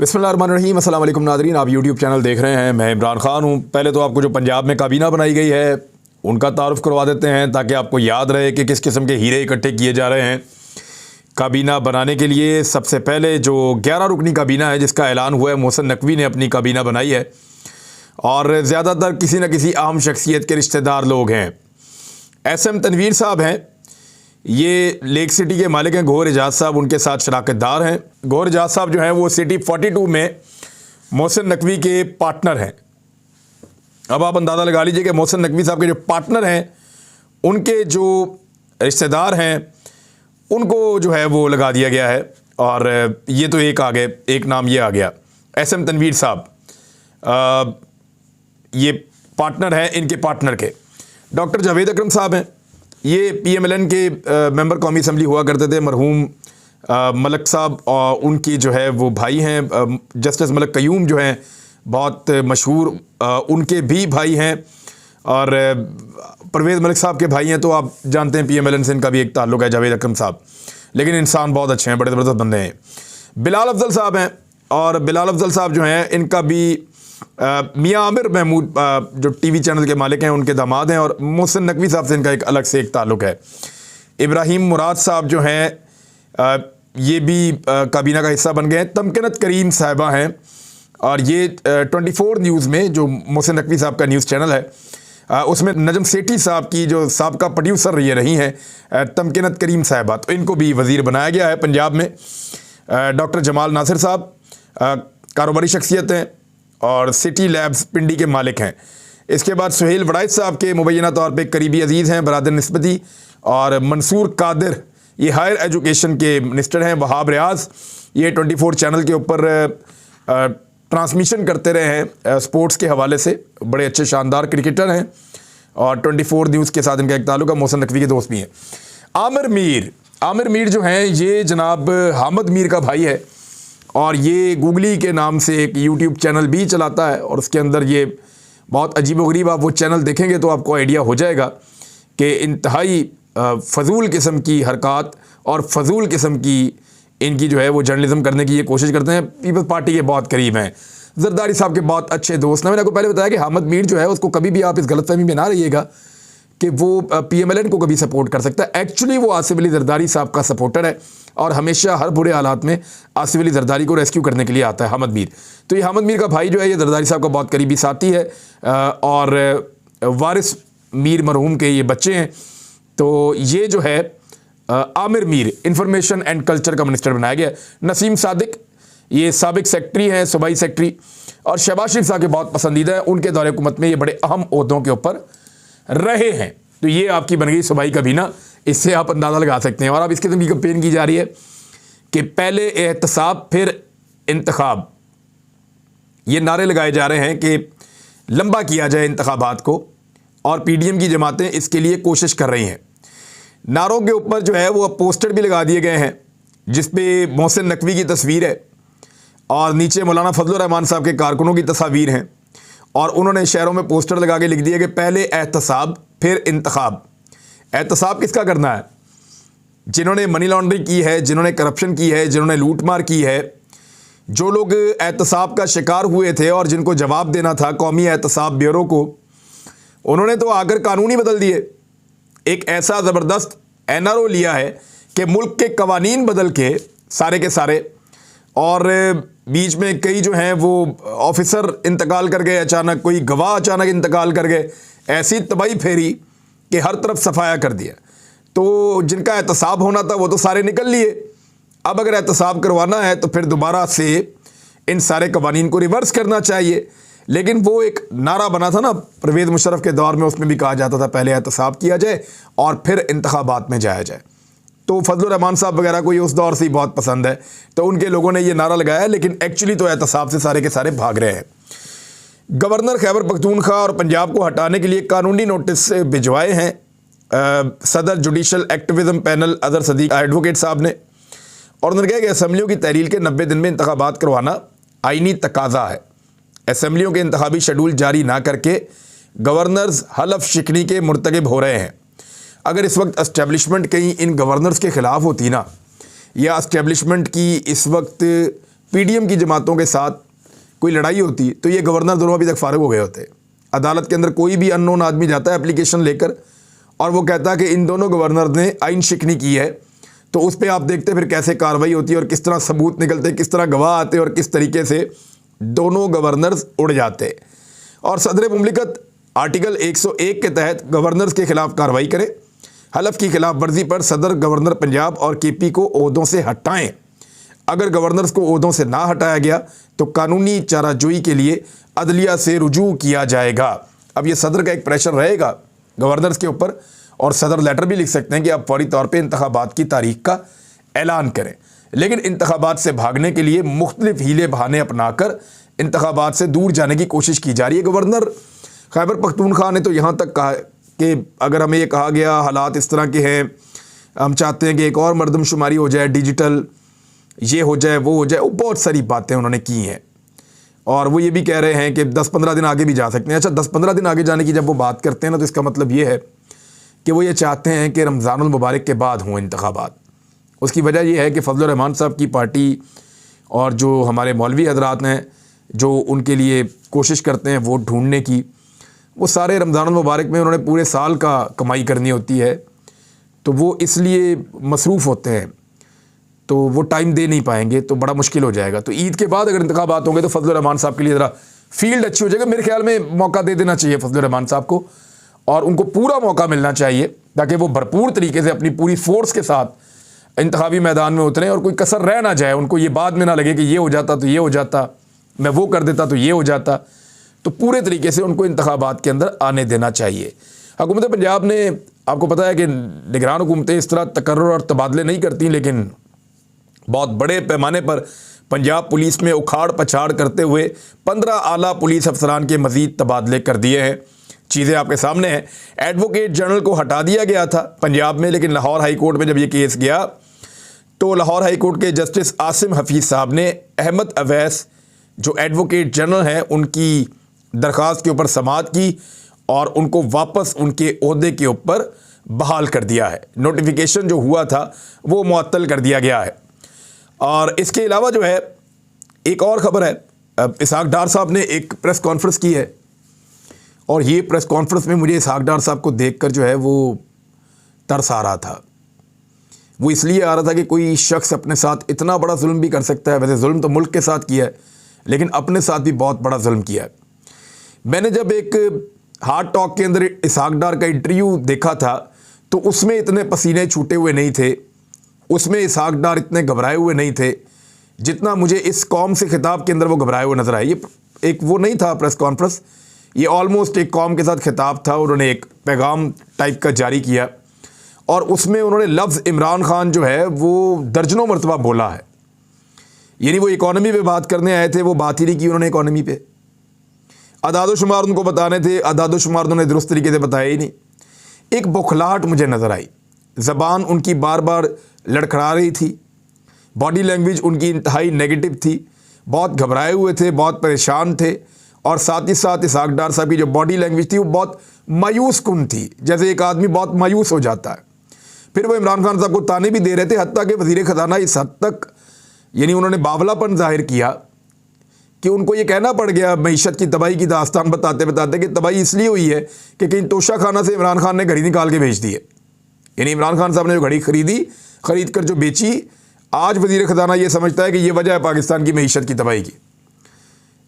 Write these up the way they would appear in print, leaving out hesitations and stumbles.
बिस्मिल्लाहिर्रहमानिर्रहीम, अस्सलाम वालेकुम नाज़रीन। आप यूट्यूब चैनल देख रहे हैं। मैं इमरान ख़ान हूँ। पहले तो आपको जो पंजाब में काबीना बनाई गई है उनका तारुफ़ करवा देते हैं ताकि आपको याद रहे कि किस किस्म के हीरे इकट्ठे किए जा रहे हैं। काबीना बनाने के लिए सबसे पहले जो 11 रुकनी काबीना है जिसका ऐलान हुआ है, मोहसिन नकवी ने अपनी काबीना बनाई है और ज़्यादातर किसी न किसी अहम शख्सियत के रिश्तेदार लोग हैं। SM तनवीर साहब हैं, ये लेक सिटी के मालिक हैं। गौहर एजाज साहब उनके साथ शराकतदार हैं। गौहर एजाज साहब जो हैं वो सिटी 42 में मोहसिन नकवी के पार्टनर हैं। अब आप अंदाज़ा लगा लीजिए कि मोहसिन नकवी साहब के जो पार्टनर हैं उनके जो रिश्तेदार हैं उनको जो है वो लगा दिया गया है। और ये तो एक आ गए, एक नाम ये आ गया SM तनवीर साहब, ये पार्टनर हैं इनके पार्टनर के। डॉक्टर जावेद अकरम साहब हैं, ये PMLN के मेंबर कौमी असम्बली हुआ करते थे। मरहूम मलक साहब और उनकी जो है वो भाई हैं, जस्टिस मलक कयूम जो हैं बहुत मशहूर, उनके भी भाई हैं। और परवेज़ मलिक साहब के भाई हैं, तो आप जानते हैं PMLN से इनका भी एक ताल्लुक़ है, जावेद अकरम साहब। लेकिन इंसान बहुत अच्छे हैं, बड़े ज़बरदस्त बंदे हैं। बिलाल अफजल साहब हैं, और बिलाल अफजल साहब जो हैं इनका भी मियाँ आमिर महमूद जो TV चैनल के मालिक हैं उनके दामाद हैं। और मोहसिन नकवी साहब से इनका एक अलग से एक ताल्लुक़ है। इब्राहिम मुराद साहब जो हैं ये भी काबीना का हिस्सा बन गए हैं। तमकिनत करीम साहिबा हैं, और ये 24 न्यूज़ में जो मोहसिन नकवी साहब का न्यूज़ चैनल है उसमें नजम सेठी साहब की जो साबका प्रोड्यूसर ये रही हैं तमकिनत करीम साहिबा, तो इनको भी वज़ीर बनाया गया है पंजाब में। डॉक्टर जमाल नासिर साहब कारोबारी शख्सियत हैं और सिटी लैब्स पिंडी के मालिक हैं। इसके बाद सुहेल वड़ाइच साहब के मुबैना तौर पे करीबी अजीज़ हैं, बरादर निस्बती। और मंसूर कादिर ये हायर एजुकेशन के मिनिस्टर हैं। वहाब रियाज ये 24 चैनल के ऊपर ट्रांसमिशन करते रहे हैं स्पोर्ट्स के हवाले से, बड़े अच्छे शानदार क्रिकेटर हैं और 24 न्यूज़ के साथ इनका एक ताल्लुक़ है, मोहसिन नकवी के दोस्त भी हैं। आमिर मीर जो हैं ये जनाब हामिद मीर का भाई है, और ये गूगली के नाम से एक YouTube चैनल भी चलाता है। और उसके अंदर ये बहुत अजीब-व-गरीब, आप वो चैनल देखेंगे तो आपको आइडिया हो जाएगा कि इंतहाई फ़जूल किस्म की हरकत और फ़जूल किस्म की इनकी जो है वो जर्नलिज़म करने की ये कोशिश करते हैं। पीपल्स पार्टी के बहुत करीब हैं, जरदारी साहब के बहुत अच्छे दोस्त हैं। मैंने आपको पहले बताया कि हामिद मीर जो है उसको कभी भी आप इस गलतफहमी में ना रहिएगा कि वो PMLN को कभी सपोर्ट कर सकता है। एक्चुअली वो आसिफ अली जरदारी साहब का सपोर्टर है और हमेशा हर बुरे हालात में आसिफ अली जरदारी को रेस्क्यू करने के लिए आता है हामिद मीर। तो ये हामिद मीर का भाई जो है ये जरदारी साहब का बहुत करीबी साथी है, और वारिस मीर मरहूम के ये बच्चे हैं। तो ये जो है Aamir Mir information and culture का मिनिस्टर बनाया गया। नसीम सादिक ये साबिक सेक्रेटरी हैं, सूबाई सेक्रेटरी, और शहबाज शरीफ साहब के बहुत पसंदीदा है। उनके दौरे हुकूमत में ये बड़े अहम ओहदों के ऊपर रहे हैं। तो ये आपकी बन गई सूबाई काबीना, इससे आप अंदाज़ा लगा सकते हैं। और अब इस किस्म की कैंपेन की जा रही है कि पहले एहतसाब फिर इंतखाब, ये नारे लगाए जा रहे हैं कि लंबा किया जाए इंतखाबात को, और PDM की जमातें इसके लिए कोशिश कर रही हैं। नारों के ऊपर जो है वो पोस्टर भी लगा दिए गए हैं जिस पे मोहसिन नकवी की तस्वीर है और नीचे मौलाना फजलुर रहमान साहब के कारकुनों की तस्वीर हैं। और उन्होंने शहरों में पोस्टर लगा के लिख दिया कि पहले एहतसाब फिर इंतखाब। एहतसाब किसका करना है? जिन्होंने मनी लॉन्ड्रिंग की है, जिन्होंने करप्शन की है, जिन्होंने लूटमार की है, जो लोग एहतसाब का शिकार हुए थे और जिनको जवाब देना था कौमी एहतसाब ब्यूरो को, उन्होंने तो आकर कानून ही बदल दिए। एक ऐसा ज़बरदस्त NRO लिया है कि मुल्क के कवानीन बदल के सारे, और बीच में कई जो हैं वो ऑफिसर इंतकाल कर गए, अचानक कोई गवाह अचानक इंतकाल कर गए, ऐसी तबाही फेरी कि हर तरफ सफाया कर दिया। तो जिनका एहतसाब होना था वो तो सारे निकल लिए। अब अगर एहतसाब करवाना है तो फिर दोबारा से इन सारे कवानीन को रिवर्स करना चाहिए। लेकिन वो एक नारा बना था ना परवेज़ मुशर्रफ के दौर में, उसमें भी कहा जाता था पहले एहतसाब किया जाए और फिर इंतखाबात में जाया जाए। तो फजलुर रहमान साहब वगैरह को ये उस दौर से ही बहुत पसंद है, तो उनके लोगों ने ये नारा लगाया। लेकिन एक्चुअली तो एहतसाब से सारे के सारे भाग रहे हैं। गवर्नर खैबर पख्तूनख्वा और पंजाब को हटाने के लिए कानूनी नोटिस भिजवाए हैं सदर judicial activism panel other Sadiq advocate साहब ने। और उन्होंने कहा कि असम्बलियों की तहरील के 90 दिन में इंतखाबात करवाना आइनी तकाजा है। असम्बलियों के इंतखाबी शेड्यूल जारी ना करके गवर्नर्स हलफ शिकनी के मुर्तकिब हो रहे हैं। अगर इस वक्त एस्टेब्लिशमेंट कहीं इन गवर्नर्स के ख़िलाफ़ होती ना, या इस्टेब्लिशमेंट की इस वक्त पीडीएम की जमातों के साथ कोई लड़ाई होती तो ये गवर्नर दोनों अभी तक फारिग हो गए होते। अदालत के अंदर कोई भी अननोन आदमी जाता है एप्लीकेशन लेकर और वो कहता है कि इन दोनों गवर्नर ने आइन शिकनी की है, तो उस पर आप देखते फिर कैसे कार्रवाई होती है और किस तरह सबूत निकलते, किस तरह गवाह आते और किस तरीके से दोनों गवर्नर्स उड़ जाते। और सदर मुमलिकत आर्टिकल 101 के तहत गवर्नर्स के खिलाफ कार्रवाई करें। हलफ की खिलाफ वर्जी पर सदर गवर्नर पंजाब और केपी को ओहदों से हटाएं। अगर गवर्नर्स को ओहदों से ना हटाया गया तो कानूनी चाराजोई के लिए अदलिया से रुजू किया जाएगा। अब ये सदर का एक प्रेशर रहेगा गवर्नर्स के ऊपर और सदर लेटर भी लिख सकते हैं कि आप फौरी तौर पे इंतखाबात की तारीख का ऐलान करें। लेकिन इंतखाबात से भागने के लिए मुख्तलिफ हीले बहाने अपनाकर इंतखाबात से दूर जाने की कोशिश की जा रही है। गवर्नर खैबर पख्तूनख्वा ने तो यहाँ तक कहा कि अगर हमें ये कहा गया हालात इस तरह के हैं, हम चाहते हैं कि एक और मरदमशुमारी हो जाए, डिजिटल ये हो जाए, वो हो जाए, वो बहुत सारी बातें उन्होंने की हैं। और वो ये भी कह रहे हैं कि 10-15 दिन आगे भी जा सकते हैं। अच्छा, 10-15 दिन आगे जाने की जब वो बात करते हैं ना, तो इसका मतलब ये है कि वो ये चाहते हैं कि रमज़ानुल मुबारक के बाद हों इंतखाबात। उसकी वजह यह है कि फजल रहमान साहब की पार्टी और जो हमारे मौलवी हजरात हैं जो उनके लिए कोशिश करते हैं वोट ढूंढने की, वो सारे रमज़ानुल मुबारक में उन्होंने पूरे साल का कमाई करनी होती है, तो वो इसलिए मसरूफ़ होते हैं, तो वो टाइम दे नहीं पाएंगे, तो बड़ा मुश्किल हो जाएगा। तो ईद के बाद अगर इंतखाबात होंगे तो फजल रहमान साहब के लिए ज़रा फील्ड अच्छी हो जाएगा। मेरे ख्याल में मौका दे देना चाहिए फजल रहमान साहब को और उनको पूरा मौका मिलना चाहिए ताकि वो भरपूर तरीके से अपनी पूरी फोर्स के साथ इंतखाबी मैदान में उतरें और कोई कसर रह ना जाए। उनको ये बाद में ना लगे कि ये हो जाता तो ये हो जाता, मैं वो कर देता तो ये हो जाता। तो पूरे तरीके से उनको इंतखाबात के अंदर आने देना चाहिए। हुकूमत पंजाब ने, आपको पता है कि निगरान हुकूमतें इस तरह तकर्रुर और तबादले नहीं करती, लेकिन बहुत बड़े पैमाने पर पंजाब पुलिस में उखाड़ पछाड़ करते हुए 15 आला पुलिस अफसरान के मज़ीद तबादले कर दिए हैं। चीज़ें आपके सामने हैं। एडवोकेट जनरल को हटा दिया गया था पंजाब में, लेकिन लाहौर हाई कोर्ट में जब ये केस गया तो लाहौर हाई कोर्ट के जस्टिस आसिम हफीज़ साहब ने अहमद अवैस जो एडवोकेट जनरल हैं उनकी दरख्वास्त के ऊपर समाअत की और उनको वापस उनके ओहदे के ऊपर बहाल कर दिया है। नोटिफिकेशन जो हुआ था वो मुअत्तल कर दिया गया है। और इसके अलावा जो है एक और ख़बर है, इसहाक डार साहब ने एक प्रेस कॉन्फ्रेंस की है और ये प्रेस कॉन्फ्रेंस में मुझे इसहाक डार साहब को देखकर जो है वो तरस आ रहा था। वो इसलिए आ रहा था कि कोई शख्स अपने साथ इतना बड़ा जुल्म भी कर सकता है। वैसे जुल्म तो मुल्क के साथ किया है, लेकिन अपने साथ भी बहुत बड़ा जुल्म किया है। मैंने जब एक हार्ट टॉक के अंदर इसहाक डार का इंटरव्यू देखा था तो उसमें इतने पसीने छूटे हुए नहीं थे, उसमें इसहाक डार इतने घबराए हुए नहीं थे जितना मुझे इस कौम से खिताब के अंदर वो घबराए हुए नजर आए। ये एक वो नहीं था प्रेस कॉन्फ्रेंस, ये ऑलमोस्ट एक कौम के साथ खिताब था। उन्होंने एक पैगाम टाइप का जारी किया और उसमें उन्होंने लफ्ज़ इमरान खान जो है वो दर्जनों मरतबा बोला है। यानी वो इकॉनमी पे बात करने आए थे, वो बात ही नहीं की उन्होंने इकॉनमी पे। अदाद-ओ-शुमार उनको बताने थे, अदाद-ओ-शुमार उन्होंने दुरुस्त तरीके से बताया ही नहीं। एक बौखलाहट मुझे नज़र आई, ज़बान उनकी बार बार लड़खड़ा रही थी, बॉडी लैंग्वेज उनकी इंतहाई नेगेटिव थी, बहुत घबराए हुए थे, बहुत परेशान थे और साथ ही साथ इसहाक डार साहब की जो बॉडी लैंग्वेज थी वो बहुत मायूस कुन थी, जैसे एक आदमी बहुत मायूस हो जाता है। फिर वो इमरान खान साहब को ताने भी दे रहे थे, हत्ता कि वज़ीर ख़जाना इस हद तक यानी उन्होंने बावलापन जाहिर किया कि उनको ये कहना पड़ गया मईशत की तबाही की दास्तान बताते बताते कि तबाही इसलिए हुई है कि कहीं तोशा खाना से इमरान खान ने घड़ी निकाल के बेच दी है। यानी इमरान खान साहब ने जो घड़ी खरीद कर जो बेची, आज वज़ीर ख़जाना ये समझता है कि ये वजह है पाकिस्तान की मईशत की तबाही की।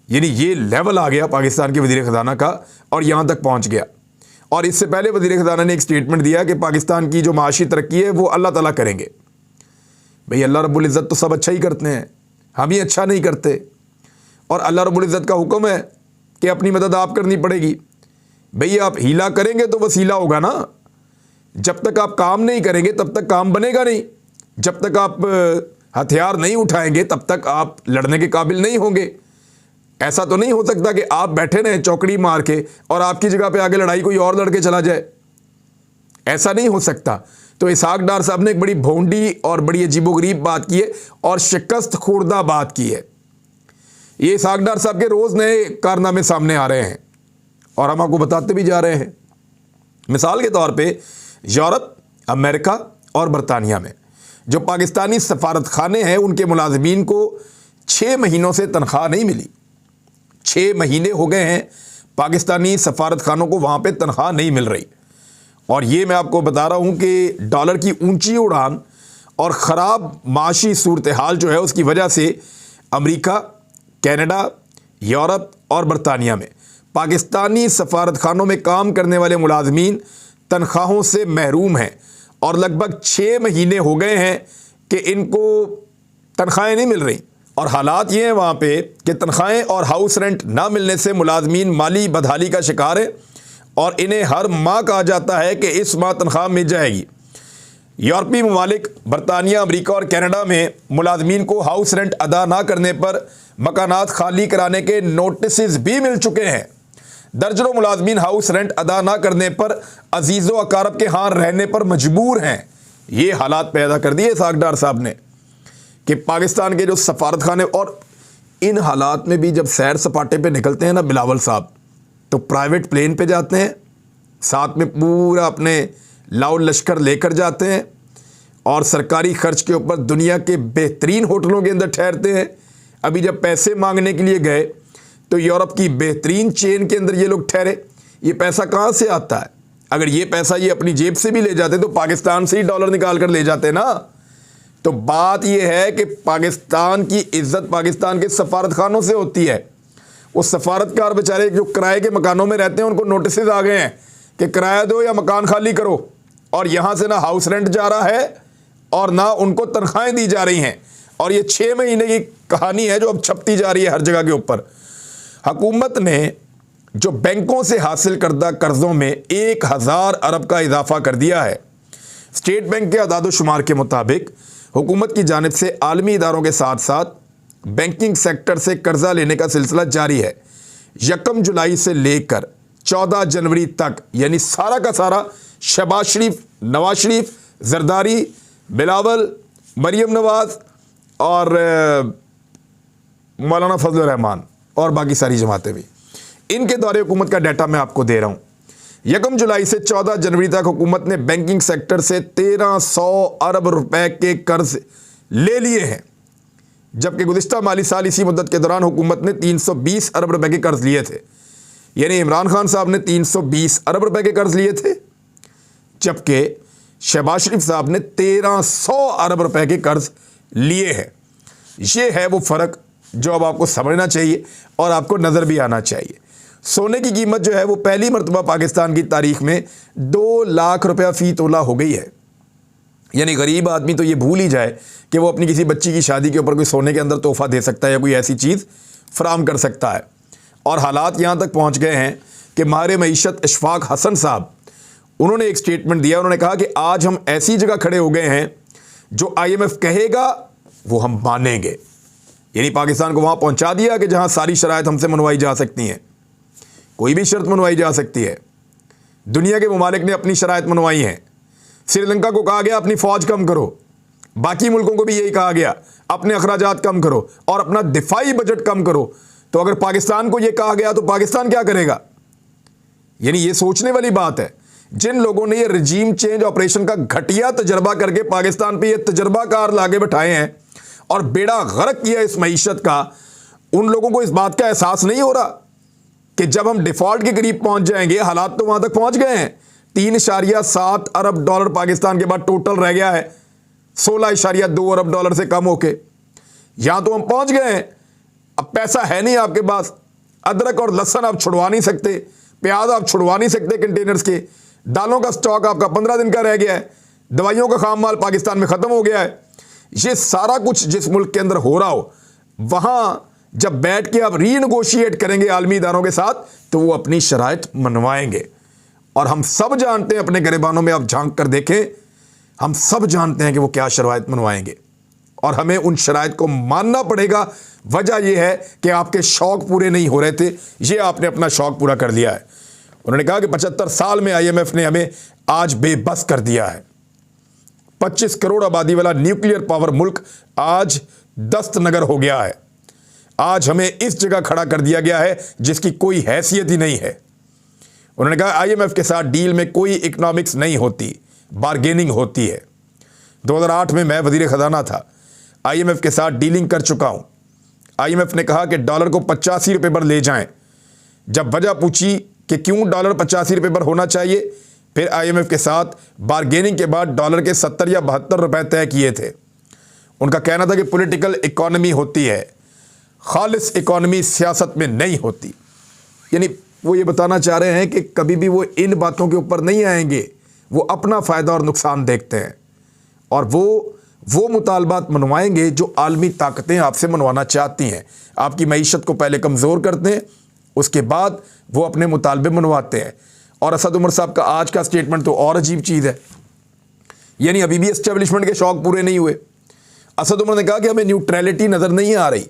यानी ये लेवल आ गया पाकिस्तान के वज़ीर ख़जाना का और यहाँ तक पहुँच गया। और इससे पहले वज़ीर ख़जाना ने एक स्टेटमेंट दिया कि पाकिस्तान की जो माशी तरक्की है वो अल्लाह ताला करेंगे। भाई अल्लाह रब्बुल इज़्ज़त तो सब अच्छा ही करते हैं, हम ही अच्छा नहीं करते। और अल्लाह रब्बुल इज़्ज़त का हुक्म है कि अपनी मदद आप करनी पड़ेगी। भाई आप हीला करेंगे तो वसीला होगा ना, जब तक आप काम नहीं करेंगे तब तक काम बनेगा नहीं, जब तक आप हथियार नहीं उठाएंगे तब तक आप लड़ने के काबिल नहीं होंगे। ऐसा तो नहीं हो सकता कि आप बैठे रहें चौकड़ी मार के और आपकी जगह पे आगे लड़ाई कोई और लड़के चला जाए, ऐसा नहीं हो सकता। तो इसहाक डार साहब ने एक बड़ी भोंडी और बड़ी अजीबोगरीब बात की है और शिकस्त खुर्दा बात की है। ये इसहाक डार साहब के रोज़ नए कारनामे सामने आ रहे हैं और हम आपको बताते भी जा रहे हैं। मिसाल के तौर पे यूरोप, अमेरिका और बरतानिया में जो पाकिस्तानी सफारत खाने हैं उनके मुलाजमीन को 6 महीनों से तनख्वाह नहीं मिली। 6 महीने हो गए हैं पाकिस्तानी सफारत खानों को वहाँ पे तनख्वाह नहीं मिल रही। और ये मैं आपको बता रहा हूँ कि डॉलर की ऊंची उड़ान और ख़राब माशी सूरत हाल जो है उसकी वजह से अमेरिका, कनाडा, यूरोप और बरतानिया में पाकिस्तानी सफारत खानों में काम करने वाले मुलाजमीन तनख्वाहों से महरूम हैं और लगभग 6 महीने हो गए हैं कि इनको तनख्वाहें नहीं मिल रही। और हालात ये हैं वहाँ पे कि तनख्वाहें और हाउस रेंट ना मिलने से मुलाजमीन माली बदहाली का शिकार है और इन्हें हर माह कहा जाता है कि इस माह तनख्वाह मिल जाएगी। यूरोपीय ममालिक, बरतानिया, अमेरिका और कनाडा में मुलाजमीन को हाउस रेंट अदा ना करने पर मकानात खाली कराने के नोटिस भी मिल चुके हैं। दर्जनों मुलाजमीन हाउस रेंट अदा ना करने पर अजीज़ो अकारब के यहाँ रहने पर मजबूर हैं। ये हालात पैदा कर दिए सागडार साहब ने कि पाकिस्तान के जो सफारत खाने, और इन हालात में भी जब सैर सपाटे पे निकलते हैं ना बिलावल साहब, तो प्राइवेट प्लेन पे जाते हैं, साथ में पूरा अपने लाओ लश्कर लेकर जाते हैं और सरकारी खर्च के ऊपर दुनिया के बेहतरीन होटलों के अंदर ठहरते हैं। अभी जब पैसे मांगने के लिए गए तो यूरोप की बेहतरीन चेन के अंदर ये लोग ठहरे। ये पैसा कहाँ से आता है? अगर ये पैसा ये अपनी जेब से भी ले जाते तो पाकिस्तान से ही डॉलर निकाल कर ले जाते ना। तो बात ये है कि पाकिस्तान की इज्जत पाकिस्तान के सफारत खानों से होती है। वो सफारतकार बेचारे जो किराए के मकानों में रहते हैं उनको नोटिस आ गए हैं कि किराया दो या मकान खाली करो, और यहाँ से ना हाउस रेंट जा रहा है और ना उनको तनख्वाहें दी जा रही हैं। और ये 6 महीने की कहानी है जो अब छपती जा रही है हर जगह के ऊपर। हुकूमत ने जो बैंकों से हासिल करदा कर्ज़ों में 1000 अरब का इजाफा कर दिया है। स्टेट बैंक के अदाद-ओ-शुमार के मुताबिक हुकूमत की जानिब से आलमी इदारों के साथ साथ बैंकिंग सेक्टर से कर्जा लेने का सिलसिला जारी है। 1 जुलाई से लेकर 14 जनवरी तक, यानी सारा का सारा शहबाज शरीफ, नवाज शरीफ, जरदारी, बिलावल, मरियम नवाज और मौलाना फजल रहमान और बाकी सारी जमातें भी, इनके दौरे हुकूमत का डाटा मैं आपको दे रहा हूँ। 1 जुलाई से 14 जनवरी तक हुकूमत ने बैंकिंग सेक्टर से 1300 अरब रुपए के कर्ज ले लिए हैं, जबकि गुज़िश्ता माली साल इसी मुद्दत के दौरान हुकूमत ने 320 अरब रुपए के कर्ज लिए थे। यानी इमरान खान साहब ने 320 अरब रुपए के कर्ज लिए थे, जबकि शहबाज शरीफ साहब ने 1300 अरब रुपए के कर्ज लिए हैं। ये है वो फ़र्क जो अब आपको समझना चाहिए और आपको नज़र भी आना चाहिए। सोने की कीमत जो है वो पहली मरतबा पाकिस्तान की तारीख में 2 लाख रुपया फ़ी तोला हो गई है। यानी गरीब आदमी तो ये भूल ही जाए कि वो अपनी किसी बच्ची की शादी के ऊपर कोई सोने के अंदर तोहफ़ा दे सकता है या कोई ऐसी चीज़ फराम कर सकता है। और हालात यहाँ तक पहुँच गए हैं कि माहिर मईशत इशफाक हसन साहब, उन्होंने एक स्टेटमेंट दिया। उन्होंने कहा कि आज हम ऐसी जगह खड़े हो गए हैं जो IMF कहेगा वो हम मानेंगे। यानी पाकिस्तान को वहाँ पहुँचा दिया कि जहाँ सारी शराइत हमसे मनवाई जा सकती हैं, कोई भी शर्त मनवाई जा सकती है। दुनिया के ममालिक ने अपनी शराइत मनवाई हैं। श्रीलंका को कहा गया अपनी फ़ौज कम करो, बाकी मुल्कों को भी यही कहा गया अपने अखराजात कम करो और अपना दिफाई बजट कम करो। तो अगर पाकिस्तान को यह कहा गया तो पाकिस्तान क्या करेगा? यानी ये सोचने वाली बात है। जिन लोगों ने ये रजीम चेंज ऑपरेशन का घटिया तजर्बा करके पाकिस्तान पे ये तजर्बाकार लागे बैठाए हैं और बेड़ा गर्क किया इस मईशत का, उन लोगों को इस बात का एहसास नहीं हो रहा कि जब हम डिफ़ॉल्ट के करीब पहुंच जाएंगे, हालात तो वहां तक पहुंच गए हैं। 3.7 अरब डॉलर पाकिस्तान के बाद टोटल रह गया है 16.2 अरब डॉलर से कम होके। यहां तो हम पहुंच गए हैं। अब पैसा है नहीं आपके पास, अदरक और लहसुन आप छुड़वा नहीं सकते, प्याज आप छुड़वा नहीं सकते कंटेनर्स के, दालों का स्टॉक आपका 15 दिन का रह गया है, दवाइयों का खाम माल पाकिस्तान में ख़त्म हो गया है। ये सारा कुछ जिस मुल्क के अंदर हो रहा हो, वहां जब बैठ के आप रीनेगोशिएट करेंगे आलमी इदारों के साथ तो वो अपनी शराइत मनवाएंगे। और हम सब जानते हैं, अपने गिरबानों में आप झांक कर देखें, हम सब जानते हैं कि वो क्या शराइत मनवाएंगे और हमें उन शराइत को मानना पड़ेगा। वजह यह है कि आपके शौक पूरे नहीं हो रहे थे, ये आपने अपना शौक पूरा कर लिया है। उन्होंने कहा कि 75 साल में IMF ने हमें आज बेबस कर दिया है। 25 करोड़ आबादी वाला न्यूक्लियर पावर मुल्क आज दस्तनगर हो गया है। आज हमें इस जगह खड़ा कर दिया गया है जिसकी कोई हैसियत ही नहीं है। उन्होंने कहा IMF के साथ डील में कोई इकोनॉमिक्स नहीं होती, बार्गेनिंग होती है। 2008 में मैं वज़ीर ख़जाना था, IMF के साथ डीलिंग कर चुका हूँ। IMF ने कहा कि डॉलर को 85 रुपये पर ले जाएं। जब वजह पूछी कि क्यों डॉलर 85 रुपये पर होना चाहिए, फिर IMF के साथ बारगेनिंग के बाद डॉलर के 70 या 72 रुपये तय किए थे। उनका कहना था कि पॉलिटिकल इकोनॉमी होती है, खालिस इकोनॉमी सियासत में नहीं होती। यानी वो ये बताना चाह रहे हैं कि कभी भी वो इन बातों के ऊपर नहीं आएंगे, वो अपना फ़ायदा और नुकसान देखते हैं और वो मुतालबात मनवाएंगे जो आलमी ताकतें आपसे मनवाना चाहती हैं। आपकी मईशत को पहले कमज़ोर करते हैं, उसके बाद वो अपने मुतालबे मनवाते हैं। और असद उमर साहब का आज का स्टेटमेंट तो और अजीब चीज़ है, यानी अभी भी एस्टेब्लिशमेंट के शौक पूरे नहीं हुए। असद उमर ने कहा कि हमें न्यूट्रलिटी नज़र नहीं आ रही,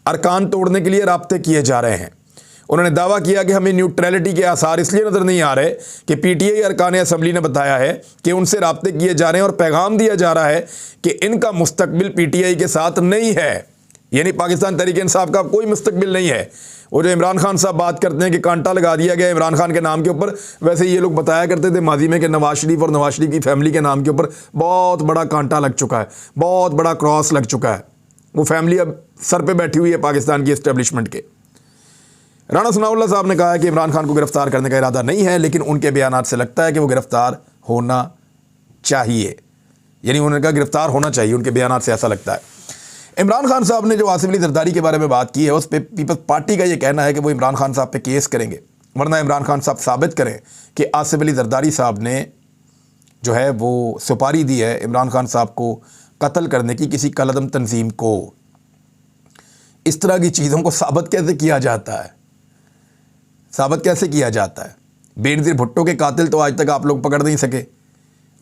अरकान तोड़ने के लिए राब्ते किए जा रहे हैं। उन्होंने दावा किया कि हमें न्यूट्रलिटी के आसार इसलिए नज़र नहीं आ रहे कि PTI अरकान असम्बली ने बताया है कि उनसे राब्ते किए जा रहे हैं और पैगाम दिया जा रहा है कि इनका मुस्तकबिल PTI के साथ नहीं है। यानी पाकिस्तान तहरीक इंसाफ का कोई मुस्तकबिल नहीं है। वो जो इमरान खान साहब बात करते हैं कि कांटा लगा दिया गया इमरान खान के नाम के ऊपर, वैसे ये लोग बताया करते थे माजी में कि नवाज शरीफ और नवाज शरीफ की फैमिली के नाम के ऊपर बहुत बड़ा कांटा लग चुका है, बहुत बड़ा क्रॉस लग चुका है। वो फैमिली अब सर पे बैठी हुई है पाकिस्तान की एस्टेब्लिशमेंट के। राणा सनाउल्लाह साहब ने कहा है कि इमरान खान को गिरफ्तार करने का इरादा नहीं है, लेकिन उनके बयानात से लगता है कि वो गिरफ्तार होना चाहिए। यानी उन्होंने कहा गिरफ्तार होना चाहिए, उनके बयानात से ऐसा लगता है। इमरान खान साहब ने जो आसिफ अली जरदारी के बारे में बात की है, उस पर पीपल्स पार्टी का ये कहना है कि वो इमरान खान साहब पे केस करेंगे, वरना इमरान खान साहब साबित करें कि आसिफ अली जरदारी साहब ने जो है वो सुपारी दी है इमरान खान साहब को कत्ल करने की किसी कलअदम तंजीम को। इस तरह की चीज़ों को साबित कैसे किया जाता है? साबित कैसे किया जाता है? बेनज़ीर भुट्टो के कातिल तो आज तक आप लोग पकड़ नहीं सके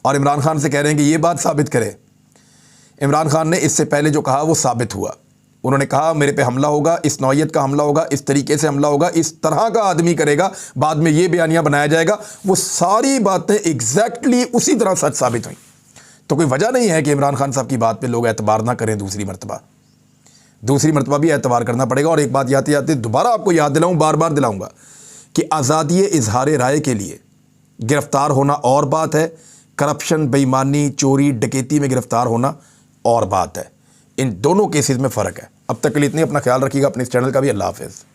और इमरान खान से कह रहे हैं कि ये बात साबित करें। इमरान खान ने इससे पहले जो कहा वो साबित हुआ। उन्होंने कहा मेरे पे हमला होगा, इस नौइयत का हमला होगा, इस तरीके से हमला होगा, इस तरह का आदमी करेगा, बाद में ये बयानिया बनाया जाएगा। वो सारी बातें एग्जैक्टली उसी तरह सच साबित हुई। तो कोई वजह नहीं है कि इमरान खान साहब की बात पे लोग एतबार ना करें। दूसरी मरतबा भी एतबार करना पड़ेगा। और एक बात याते याते दोबारा आपको याद दिलाऊं, बार बार दिलाऊंगा कि आज़ादी इजहार राय के लिए गिरफ्तार होना और बात है, करप्शन, बेईमानी, चोरी, डकैती में गिरफ्तार होना और बात है। इन दोनों केसेस में फ़र्क है। अब तक के लिए इतनी, अपना ख्याल रखिएगा, अपने इस चैनल का भी। अल्लाह हाफ़िज़।